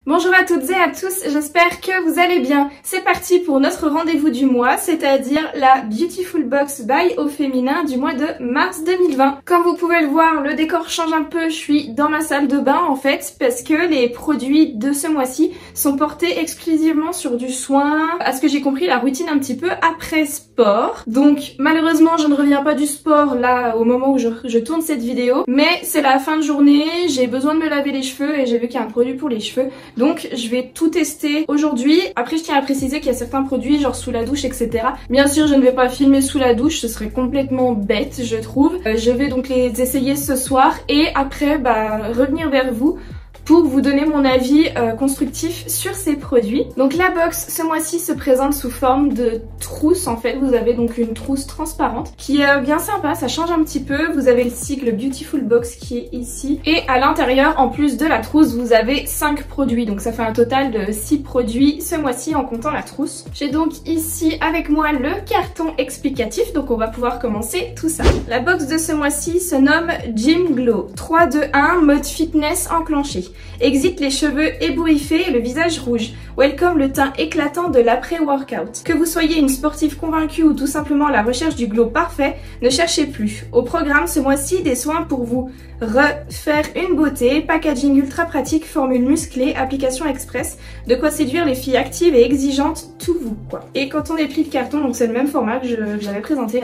Bonjour à toutes et à tous, j'espère que vous allez bien. C'est parti pour notre rendez-vous du mois, c'est-à-dire la Beautiful Box by Au Féminin du mois de mars 2020. Comme vous pouvez le voir, le décor change un peu, je suis dans ma salle de bain en fait, parce que les produits de ce mois-ci sont portés exclusivement sur du soin, à ce que j'ai compris la routine un petit peu après sport. Donc malheureusement je ne reviens pas du sport là au moment où je tourne cette vidéo, mais c'est la fin de journée, j'ai besoin de me laver les cheveux et j'ai vu qu'il y a un produit pour les cheveux. Donc je vais tout tester aujourd'hui. Après je tiens à préciser qu'il y a certains produits genre sous la douche etc. Bien sûr je ne vais pas filmer sous la douche, ce serait complètement bête je trouve. Je vais donc les essayer ce soir et après revenir vers vous pour vous donner mon avis constructif sur ces produits. Donc la box ce mois-ci se présente sous forme de trousse en fait. Vous avez donc une trousse transparente qui est bien sympa, ça change un petit peu. Vous avez le cycle Beautiful Box qui est ici. Et à l'intérieur, en plus de la trousse, vous avez 5 produits. Donc ça fait un total de 6 produits ce mois-ci en comptant la trousse. J'ai donc ici avec moi le carton explicatif. Donc on va pouvoir commencer tout ça. La box de ce mois-ci se nomme Gym Glow. 3, 2, 1, mode fitness enclenché. Exit les cheveux ébouriffés et le visage rouge. Welcome le teint éclatant de l'après-workout. Que vous soyez une sportive convaincue ou tout simplement à la recherche du glow parfait, ne cherchez plus. Au programme ce mois-ci, des soins pour vous refaire une beauté, packaging ultra pratique, formule musclée, application express, de quoi séduire les filles actives et exigeantes, tout vous quoi. Et quand on déplie le carton, donc c'est le même format que j'avais présenté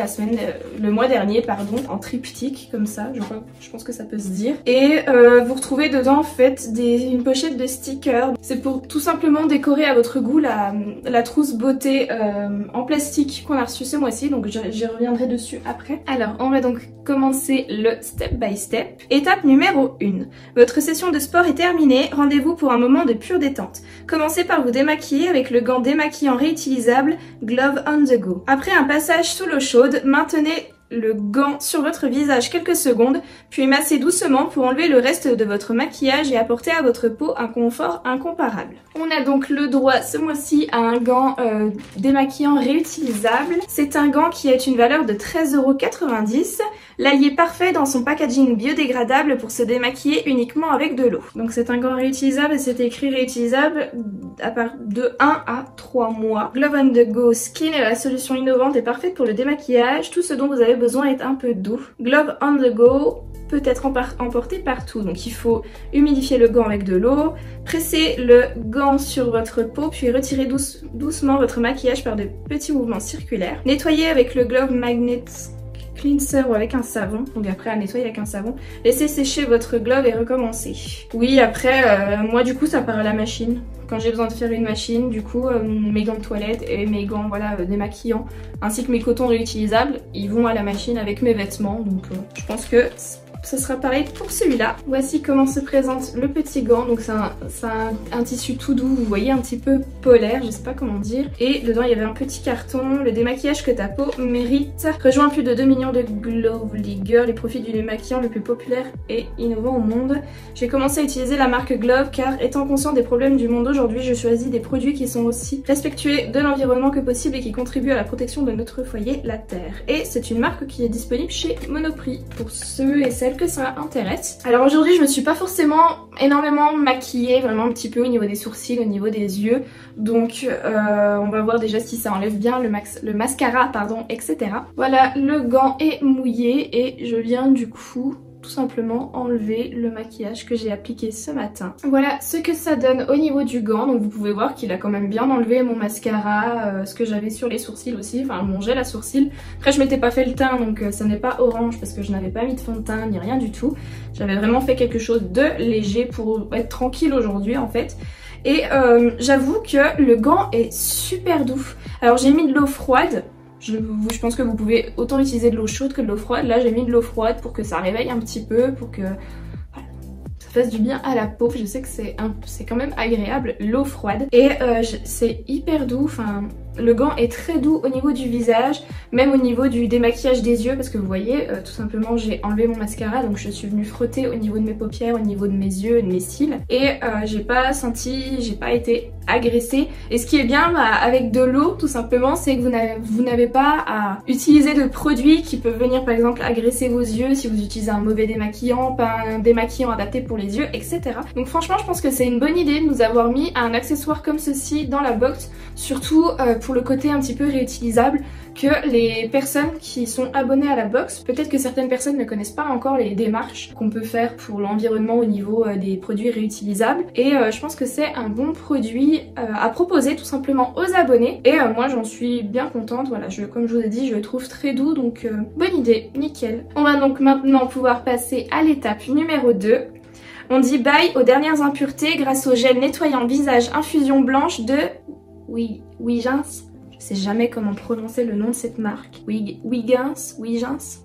le mois dernier, pardon, en triptyque comme ça, je pense que ça peut se dire. Et vous retrouvez dedans en fait une pochette de stickers. C'est pour tout simplement décorer à votre goût la trousse beauté en plastique qu'on a reçue ce mois-ci, donc j'y reviendrai dessus après. Alors on va donc commencer le step by step. Étape numéro 1. Votre session de sport est terminée, rendez-vous pour un moment de pure détente. Commencez par vous démaquiller avec le gant démaquillant réutilisable Glove on the Go. Après un passage sous l'eau chaude, maintenez le gant sur votre visage quelques secondes, puis massez doucement pour enlever le reste de votre maquillage et apporter à votre peau un confort incomparable. On a donc le droit ce mois-ci à un gant démaquillant réutilisable. C'est un gant qui a une valeur de 13,90 €. L'allié parfait dans son packaging biodégradable pour se démaquiller uniquement avec de l'eau. Donc c'est un gant réutilisable et c'est écrit réutilisable de 1 à 3 mois. Glove on the Go Skin est la solution innovante et parfaite pour le démaquillage. Tout ce dont vous avez besoin est un peu d'eau. Glove on the Go peut être emporté partout. Donc il faut humidifier le gant avec de l'eau, presser le gant sur votre peau, puis retirer doucement votre maquillage par de petits mouvements circulaires. Nettoyer avec le Glove Magnet Cleanser ou avec un savon, donc après à nettoyer avec un savon. Laissez sécher votre glove et recommencer. Oui, après, moi du coup ça part à la machine. Quand j'ai besoin de faire une machine, du coup mes gants de toilette et mes gants démaquillants ainsi que mes cotons réutilisables, ils vont à la machine avec mes vêtements. Donc je pense que ce sera pareil pour celui-là. Voici comment se présente le petit gant. Donc c'est un tissu tout doux, vous voyez, un petit peu polaire, je sais pas comment dire. Et dedans il y avait un petit carton, le démaquillage que ta peau mérite. Rejoins plus de 2 millions de Glowly Girl et profite du démaquillant le plus populaire et innovant au monde. J'ai commencé à utiliser la marque Glove car étant conscient des problèmes du monde aujourd'hui, je choisis des produits qui sont aussi respectueux de l'environnement que possible et qui contribuent à la protection de notre foyer, la Terre. Et c'est une marque qui est disponible chez Monoprix pour ceux et celles que ça intéresse. Alors aujourd'hui je me suis pas forcément énormément maquillée, vraiment un petit peu au niveau des sourcils, au niveau des yeux, donc on va voir déjà si ça enlève bien le mascara pardon, etc. Voilà, le gant est mouillé et je viens du coup tout simplement enlever le maquillage que j'ai appliqué ce matin. Voilà ce que ça donne au niveau du gant. Donc vous pouvez voir qu'il a quand même bien enlevé mon mascara, ce que j'avais sur les sourcils aussi, enfin mon gel à sourcils. Après je m'étais pas fait le teint donc ça n'est pas orange parce que je n'avais pas mis de fond de teint ni rien du tout. J'avais vraiment fait quelque chose de léger pour être tranquille aujourd'hui en fait. Et j'avoue que le gant est super doux. Alors j'ai mis de l'eau froide. Je pense que vous pouvez autant utiliser de l'eau chaude que de l'eau froide. Là j'ai mis de l'eau froide pour que ça réveille un petit peu, pour que voilà, ça fasse du bien à la peau. Je sais que c'est quand même agréable l'eau froide. Et c'est hyper doux, enfin le gant est très doux au niveau du visage, même au niveau du démaquillage des yeux parce que vous voyez tout simplement j'ai enlevé mon mascara donc je suis venue frotter au niveau de mes paupières, au niveau de mes yeux et de mes cils et j'ai pas été agressée. Et ce qui est bien avec de l'eau tout simplement c'est que vous n'avez pas à utiliser de produits qui peuvent venir par exemple agresser vos yeux si vous utilisez un mauvais démaquillant, pas un démaquillant adapté pour les yeux, etc. Donc franchement je pense que c'est une bonne idée de nous avoir mis un accessoire comme ceci dans la box, surtout pour le côté un petit peu réutilisable, que les personnes qui sont abonnées à la box, peut-être que certaines personnes ne connaissent pas encore les démarches qu'on peut faire pour l'environnement au niveau des produits réutilisables, et je pense que c'est un bon produit à proposer tout simplement aux abonnés, et moi j'en suis bien contente. Voilà, comme je vous ai dit, je le trouve très doux, donc bonne idée, nickel. On va donc maintenant pouvoir passer à l'étape numéro 2. On dit bye aux dernières impuretés grâce au gel nettoyant visage infusion blanche de Wiggins. Je sais jamais comment prononcer le nom de cette marque. Wiggins.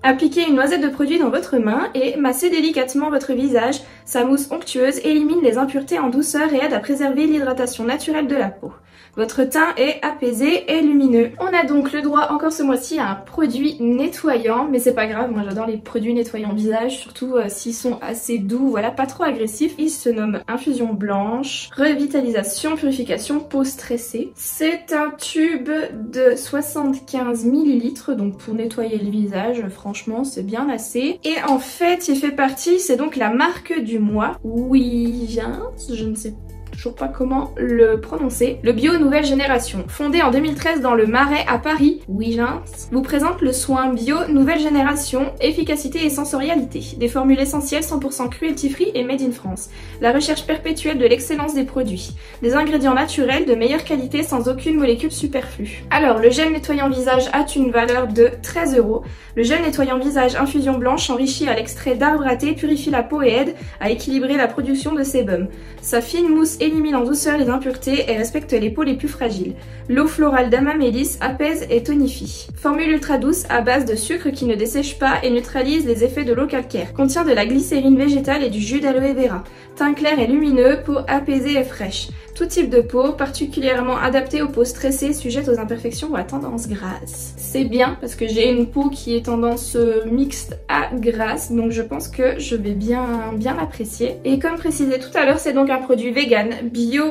Appliquez une noisette de produit dans votre main et massez délicatement votre visage. Sa mousse onctueuse élimine les impuretés en douceur et aide à préserver l'hydratation naturelle de la peau. Votre teint est apaisé et lumineux. On a donc le droit encore ce mois-ci à un produit nettoyant, mais c'est pas grave, moi j'adore les produits nettoyants visage, surtout s'ils sont assez doux, voilà, pas trop agressifs. Il se nomme Infusion Blanche, Revitalisation, Purification, Peau stressée. C'est un tube de 75 ml, donc pour nettoyer le visage, franchement c'est bien assez. Et en fait il fait partie, c'est donc la marque du mois, Wiggins, je ne sais toujours pas comment le prononcer. Le bio nouvelle génération, fondé en 2013 dans le Marais à Paris, Wiggins vous présente le soin bio nouvelle génération, efficacité et sensorialité. Des formules essentielles 100% cruelty free et made in France. La recherche perpétuelle de l'excellence des produits. Des ingrédients naturels de meilleure qualité sans aucune molécule superflue. Alors, le gel nettoyant visage a une valeur de 13 €. Le gel nettoyant visage infusion blanche enrichi à l'extrait d'arbre à thé purifie la peau et aide à équilibrer la production de sébum. Sa fine mousse élimine en douceur les impuretés et respecte les peaux les plus fragiles. L'eau florale d'Amamélis apaise et tonifie. Formule ultra douce à base de sucre qui ne dessèche pas et neutralise les effets de l'eau calcaire. Contient de la glycérine végétale et du jus d'aloe vera. Teint clair et lumineux, peau apaisée et fraîche. Tout type de peau, particulièrement adaptée aux peaux stressées, sujettes aux imperfections ou à tendance grasse. C'est bien parce que j'ai une peau qui est tendance mixte à grasse, donc je pense que je vais bien l'apprécier. Et comme précisé tout à l'heure, c'est donc un produit vegan, bio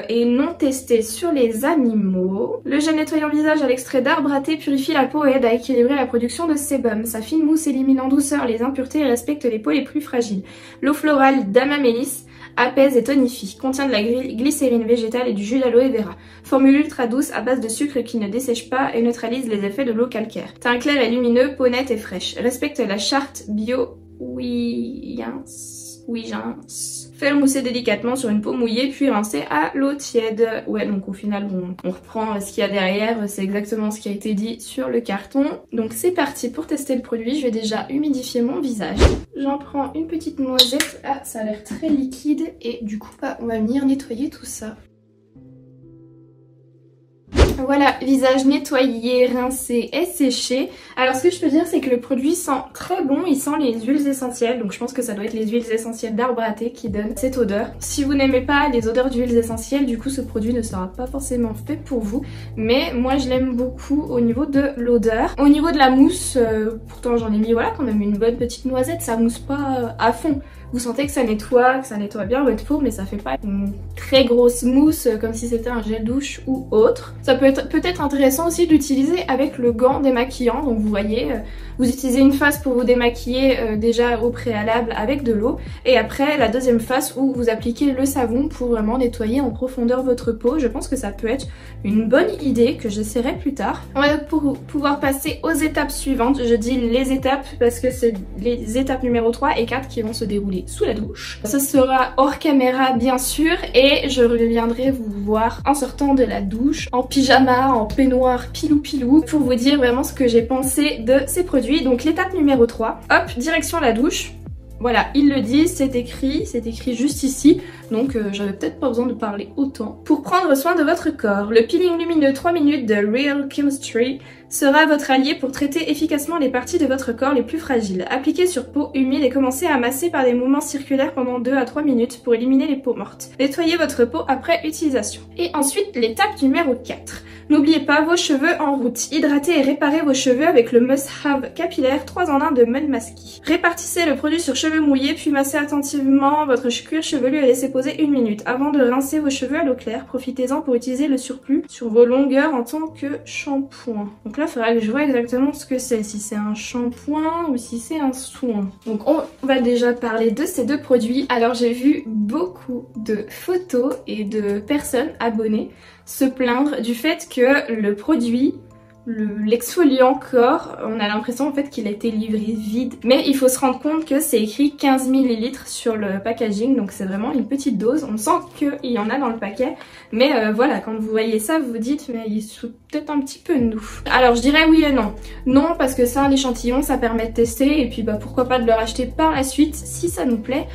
et non testé sur les animaux. Le gel nettoyant visage à l'extrait d'arbre à thé purifie la peau et aide à équilibrer la production de sébum. Sa fine mousse élimine en douceur les impuretés et respecte les peaux les plus fragiles. L'eau florale d'Amamélis apaise et tonifie. Contient de la glycérine végétale et du jus d'aloe vera. Formule ultra douce à base de sucre qui ne dessèche pas et neutralise les effets de l'eau calcaire. Teint clair et lumineux, peau nette et fraîche. Respecte la charte bio Wiggins. Faire mousser délicatement sur une peau mouillée puis rincer à l'eau tiède. Ouais, donc au final on reprend ce qu'il y a derrière, c'est exactement ce qui a été dit sur le carton. Donc c'est parti pour tester le produit. Je vais déjà humidifier mon visage. J'en prends une petite noisette. Ah, ça a l'air très liquide et du coup on va venir nettoyer tout ça. Voilà, visage nettoyé, rincé et séché. Alors ce que je peux dire c'est que le produit sent très bon, il sent les huiles essentielles, donc je pense que ça doit être les huiles essentielles d'arbre à thé qui donnent cette odeur. Si vous n'aimez pas les odeurs d'huiles essentielles, du coup ce produit ne sera pas forcément fait pour vous, mais moi je l'aime beaucoup au niveau de l'odeur. Au niveau de la mousse, pourtant j'en ai mis voilà quand même une bonne petite noisette, ça mousse pas à fond. Vous sentez que ça nettoie bien votre peau, mais ça fait pas une très grosse mousse comme si c'était un gel douche ou autre. Ça peut être peut-être intéressant aussi de l'utiliser avec le gant démaquillant. Donc vous voyez, vous utilisez une phase pour vous démaquiller déjà au préalable avec de l'eau, et après la deuxième phase où vous appliquez le savon pour vraiment nettoyer en profondeur votre peau. Je pense que ça peut être une bonne idée que j'essaierai plus tard. On va pouvoir passer aux étapes suivantes. Je dis les étapes parce que c'est les étapes numéro 3 et 4 qui vont se dérouler sous la douche. Ce sera hors caméra bien sûr, et je reviendrai vous voir en sortant de la douche, en pyjama, en peignoir pilou pour vous dire vraiment ce que j'ai pensé de ces produits. Donc l'étape numéro 3, hop, direction la douche. Voilà, il le dit, c'est écrit juste ici, donc j'avais peut-être pas besoin de parler autant. Pour prendre soin de votre corps, le peeling lumineux 3 minutes de Real Chemistry sera votre allié pour traiter efficacement les parties de votre corps les plus fragiles. Appliquez sur peau humide et commencez à masser par des mouvements circulaires pendant 2 à 3 minutes pour éliminer les peaux mortes. Nettoyez votre peau après utilisation. Et ensuite, l'étape numéro 4. N'oubliez pas vos cheveux en route. Hydratez et réparez vos cheveux avec le Must Have capillaire 3 en 1 de Mud Masky. Répartissez le produit sur cheveux mouillés puis massez attentivement votre cuir chevelu et laissez poser 1 minute. Avant de rincer vos cheveux à l'eau claire, profitez-en pour utiliser le surplus sur vos longueurs en tant que shampoing. Donc là, il faudra que je vois exactement ce que c'est, si c'est un shampoing ou si c'est un soin. Donc on va déjà parler de ces deux produits. Alors j'ai vu beaucoup de photos et de personnes abonnées se plaindre du fait que le produit, l'exfoliant corps, on a l'impression en fait qu'il a été livré vide. Mais il faut se rendre compte que c'est écrit 15 ml sur le packaging, donc c'est vraiment une petite dose. On sent qu'il y en a dans le paquet, mais voilà, quand vous voyez ça, vous vous dites mais il se fout peut-être un petit peu de nous. Alors je dirais oui et non. Non, parce que c'est un échantillon, ça permet de tester, et puis bah pourquoi pas de le racheter par la suite si ça nous plaît.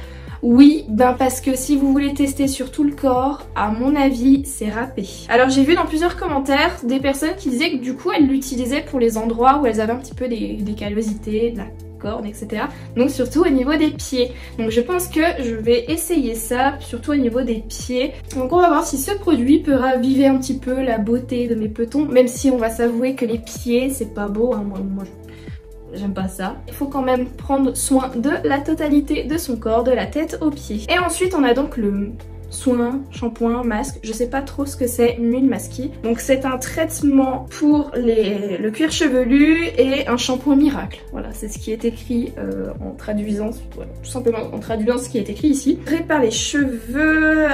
Oui, ben parce que si vous voulez tester sur tout le corps, à mon avis, c'est râpé. Alors j'ai vu dans plusieurs commentaires des personnes qui disaient que du coup elles l'utilisaient pour les endroits où elles avaient un petit peu des callosités, de la corne, etc. Donc surtout au niveau des pieds. Donc je pense que je vais essayer ça, surtout au niveau des pieds. Donc on va voir si ce produit peut raviver un petit peu la beauté de mes petons, même si on va s'avouer que les pieds, c'est pas beau, hein. Moi j'aime pas ça. Il faut quand même prendre soin de la totalité de son corps, de la tête aux pieds. Et ensuite on a donc le soin, shampoing, masque, je sais pas trop ce que c'est, Mule Masky. Donc c'est un traitement pour le cuir chevelu et un shampoing miracle. Voilà, c'est ce qui est écrit en traduisant, voilà, tout simplement en traduisant ce qui est écrit ici. Répare les cheveux,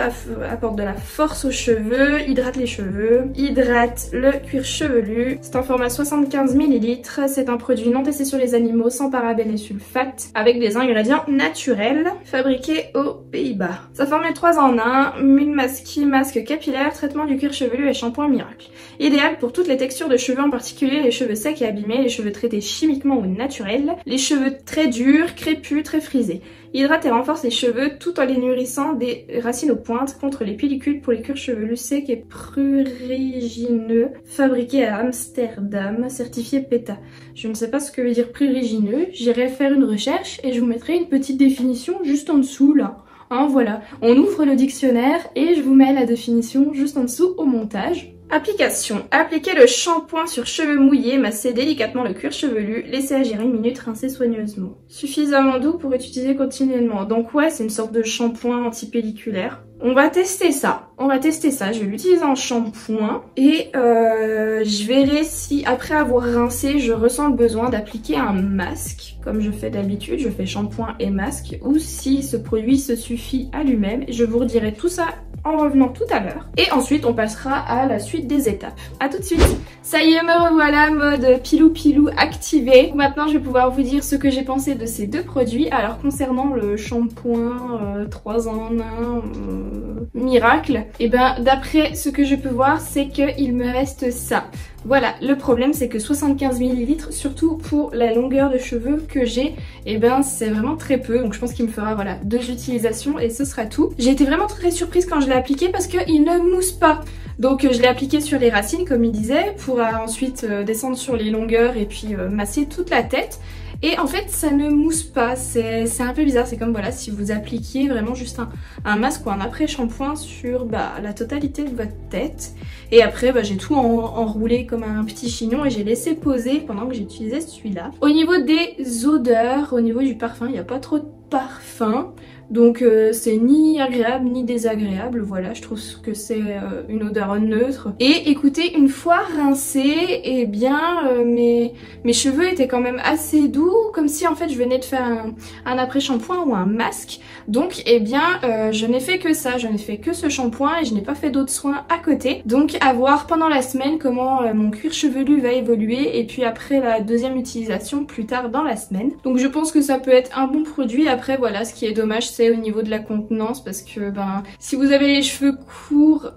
apporte de la force aux cheveux, hydrate les cheveux, hydrate le cuir chevelu. C'est en format 75 ml, c'est un produit non testé sur les animaux, sans parabènes et sulfates, avec des ingrédients naturels, fabriqués aux Pays-Bas. Ça forme les 3 en 1. Mule Masky, masque capillaire, traitement du cuir chevelu et shampoing miracle. Idéal pour toutes les textures de cheveux, en particulier les cheveux secs et abîmés, les cheveux traités chimiquement ou naturels, les cheveux très durs, crépus, très frisés. Hydrate et renforce les cheveux tout en les nourrissant des racines aux pointes contre les pellicules pour les cuirs chevelus secs et prurigineux, fabriqué à Amsterdam, certifié PETA. Je ne sais pas ce que veut dire prurigineux, j'irai faire une recherche et je vous mettrai une petite définition juste en dessous là. Hein, voilà, on ouvre le dictionnaire et je vous mets la définition juste en dessous au montage. Application. Appliquez le shampoing sur cheveux mouillés, massez délicatement le cuir chevelu, laissez agir 1 minute, rincez soigneusement. Suffisamment doux pour utiliser continuellement. Donc ouais, c'est une sorte de shampoing antipelliculaire. On va tester ça. Je vais l'utiliser en shampoing et je verrai si après avoir rincé, je ressens le besoin d'appliquer un masque, comme je fais d'habitude, je fais shampoing et masque, ou si ce produit se suffit à lui-même. Je vous redirai tout ça en revenant tout à l'heure. Et ensuite, on passera à la suite des étapes. A tout de suite. Ça y est, me revoilà, mode pilou pilou activé. Maintenant, je vais pouvoir vous dire ce que j'ai pensé de ces deux produits. Alors, concernant le shampoing 3 en 1 miracle, et ben d'après ce que je peux voir, c'est qu'il me reste ça. Voilà, le problème c'est que 75 ml, surtout pour la longueur de cheveux que j'ai, et ben c'est vraiment très peu. Donc je pense qu'il me fera voilà 2 utilisations et ce sera tout. J'ai été vraiment très surprise quand je l'ai appliqué parce qu'il ne mousse pas. Donc je l'ai appliqué sur les racines comme il disait, pour ensuite descendre sur les longueurs et puis masser toute la tête. Et en fait ça ne mousse pas, c'est un peu bizarre, c'est comme voilà si vous appliquiez vraiment juste un masque ou un après-shampoing sur la totalité de votre tête. Et après j'ai tout enroulé comme un petit chignon et j'ai laissé poser pendant que j'utilisais celui-là. Au niveau des odeurs, au niveau du parfum, il n'y a pas trop de parfum. Donc c'est ni agréable ni désagréable, voilà, je trouve que c'est une odeur neutre. Et écoutez, une fois rincée, eh bien mes cheveux étaient quand même assez doux, comme si en fait je venais de faire un après-shampoing ou un masque. Donc eh bien je n'ai fait que ça, je n'ai fait que ce shampoing et je n'ai pas fait d'autres soins à côté. Donc à voir pendant la semaine comment mon cuir chevelu va évoluer et puis après la deuxième utilisation plus tard dans la semaine. Donc je pense que ça peut être un bon produit. Après voilà, ce qui est dommage c'est au niveau de la contenance parce que si vous avez les cheveux courts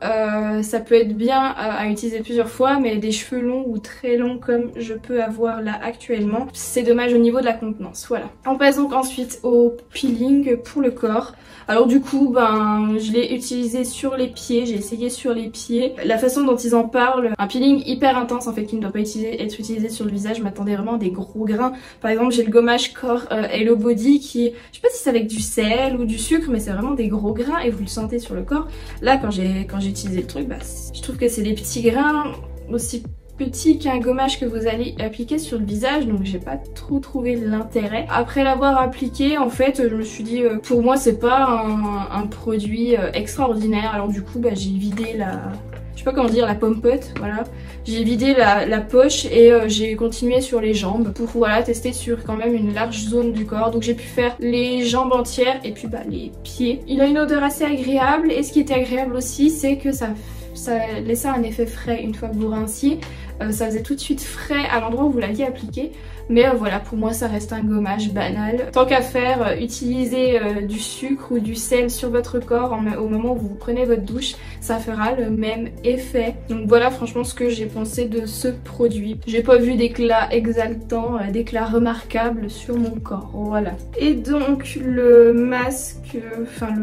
ça peut être bien à utiliser plusieurs fois, mais des cheveux longs ou très longs comme je peux avoir là actuellement, c'est dommage au niveau de la contenance. Voilà. On passe donc ensuite au peeling pour le corps. Alors du coup je l'ai utilisé sur les pieds, j'ai essayé sur les pieds. La façon dont ils en parlent, un peeling hyper intense en fait qui ne doit pas être utilisé sur le visage, je m'attendais vraiment à des gros grains. Par exemple j'ai le gommage corps Hello Body qui, je sais pas si c'est avec du sel ou du sucre, mais c'est vraiment des gros grains et vous le sentez sur le corps. Là quand j'ai utilisé le truc, je trouve que c'est des petits grains aussi petit qu'un gommage que vous allez appliquer sur le visage, donc j'ai pas trop trouvé l'intérêt. Après l'avoir appliqué, en fait, je me suis dit, pour moi c'est pas un produit extraordinaire, alors du coup j'ai vidé je sais pas comment dire, la pompote, voilà. J'ai vidé la poche et j'ai continué sur les jambes pour voilà tester sur quand même une large zone du corps. Donc j'ai pu faire les jambes entières et puis les pieds. Il a une odeur assez agréable et ce qui était agréable aussi c'est que ça laissait un effet frais une fois que vous rinciez. Ça faisait tout de suite frais à l'endroit où vous l'aviez appliqué. Mais voilà, pour moi ça reste un gommage banal. Tant qu'à faire, utilisez du sucre ou du sel sur votre corps au moment où vous prenez votre douche, ça fera le même effet. Donc voilà franchement ce que j'ai pensé de ce produit. J'ai pas vu d'éclat exaltant, d'éclat remarquable sur mon corps, voilà. Et donc le masque, enfin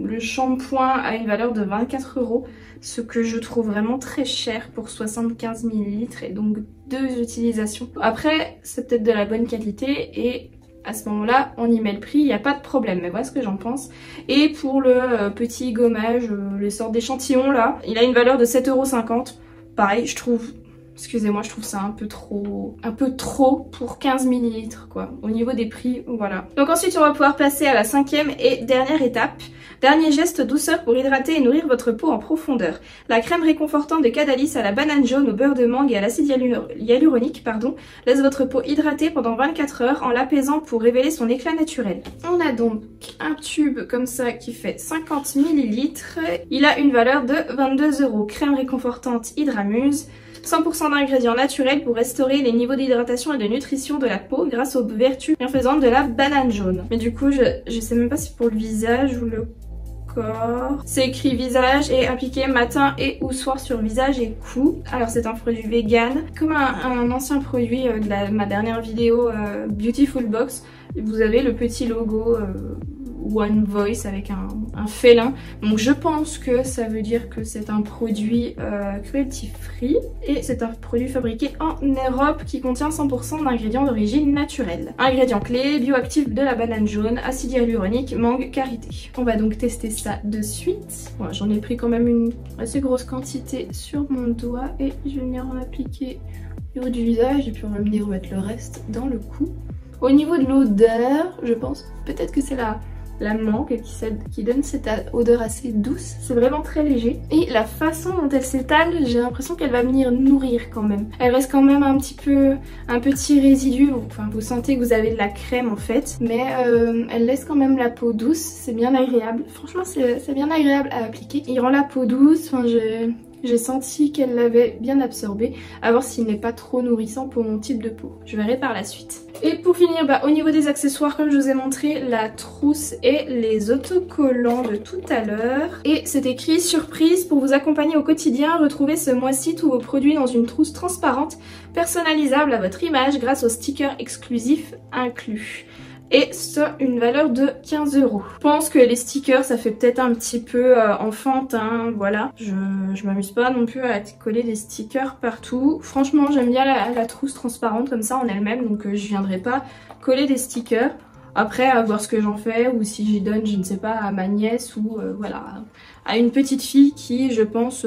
le shampoing a une valeur de 24 €. Ce que je trouve vraiment très cher pour 75 ml et donc 2 utilisations. Après c'est peut-être de la bonne qualité et à ce moment là on y met le prix, il n'y a pas de problème, mais voilà ce que j'en pense. Et pour le petit gommage, les sortes d'échantillons là, il a une valeur de 7,50 €. Pareil je trouve, excusez-moi, je trouve ça un peu trop pour 15 ml quoi, au niveau des prix, voilà. Donc ensuite on va pouvoir passer à la 5e et dernière étape. Dernier geste douceur pour hydrater et nourrir votre peau en profondeur. La crème réconfortante de Cadalis à la banane jaune, au beurre de mangue et à l'acide hyaluronique, laisse votre peau hydratée pendant 24 heures en l'apaisant pour révéler son éclat naturel. On a donc un tube comme ça qui fait 50 ml. Il a une valeur de 22 €. Crème réconfortante Hydramuse. 100% d'ingrédients naturels pour restaurer les niveaux d'hydratation et de nutrition de la peau grâce aux vertus bienfaisantes de la banane jaune. Mais du coup, je sais même pas si pour le visage ou le corps. C'est écrit visage et appliqué matin et ou soir sur visage et cou. Alors c'est un produit vegan. Comme un ancien produit de ma dernière vidéo Beautiful Box, vous avez le petit logo One Voice avec un félin. Donc je pense que ça veut dire que c'est un produit cruelty free et c'est un produit fabriqué en Europe qui contient 100% d'ingrédients d'origine naturelle. Ingrédients clés, bioactifs de la banane jaune, acide hyaluronique, mangue, karité. On va donc tester ça de suite. Bon, j'en ai pris quand même une assez grosse quantité sur mon doigt et je vais venir en appliquer au niveau du visage et puis on va venir mettre le reste dans le cou. Au niveau de l'odeur, je pense peut-être que c'est la mangue qui donne cette odeur assez douce. C'est vraiment très léger. Et la façon dont elle s'étale, j'ai l'impression qu'elle va venir nourrir quand même. Elle reste quand même un petit résidu. Enfin, vous sentez que vous avez de la crème en fait. Mais elle laisse quand même la peau douce. C'est bien agréable. Franchement, c'est bien agréable à appliquer. Il rend la peau douce. Enfin, j'ai senti qu'elle l'avait bien absorbé. À voir s'il n'est pas trop nourrissant pour mon type de peau. Je verrai par la suite. Et pour finir, au niveau des accessoires, comme je vous ai montré, la trousse et les autocollants de tout à l'heure. Et c'est écrit surprise pour vous accompagner au quotidien. Retrouvez ce mois-ci tous vos produits dans une trousse transparente, personnalisable à votre image grâce aux stickers exclusifs inclus. Et ça, une valeur de 15 €. Je pense que les stickers, ça fait peut-être un petit peu enfantin, voilà. Je m'amuse pas non plus à coller des stickers partout. Franchement, j'aime bien la trousse transparente comme ça en elle-même, donc je viendrai pas coller des stickers. Après, à voir ce que j'en fais ou si j'y donne, je ne sais pas, à ma nièce ou voilà, à une petite fille qui, je pense,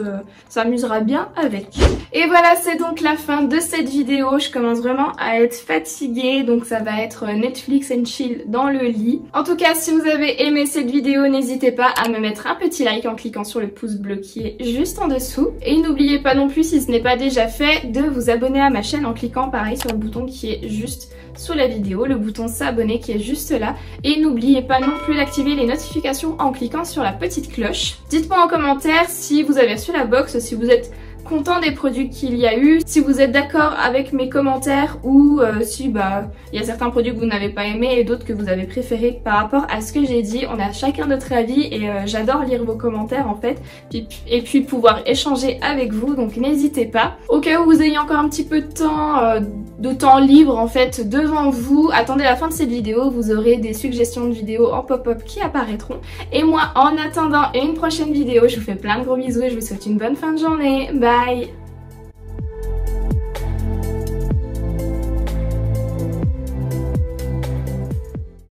s'amusera bien avec. Et voilà, c'est donc la fin de cette vidéo. Je commence vraiment à être fatiguée, donc ça va être Netflix and chill dans le lit. En tout cas, si vous avez aimé cette vidéo, n'hésitez pas à me mettre un petit like en cliquant sur le pouce bleu qui est juste en dessous. Et n'oubliez pas non plus, si ce n'est pas déjà fait, de vous abonner à ma chaîne en cliquant pareil sur le bouton qui est juste sous la vidéo, le bouton s'abonner qui est juste là. Et n'oubliez pas non plus d'activer les notifications en cliquant sur la petite cloche. Dites-moi en commentaire si vous avez reçu la box, si vous êtes content des produits qu'il y a eu, si vous êtes d'accord avec mes commentaires ou si il y a certains produits que vous n'avez pas aimé et d'autres que vous avez préférés par rapport à ce que j'ai dit. On a chacun notre avis et j'adore lire vos commentaires en fait et puis pouvoir échanger avec vous, donc n'hésitez pas. Au cas où vous ayez encore un petit peu de temps libre en fait devant vous, attendez la fin de cette vidéo, vous aurez des suggestions de vidéos en pop-up qui apparaîtront. Et moi en attendant une prochaine vidéo, je vous fais plein de gros bisous et je vous souhaite une bonne fin de journée. Bye!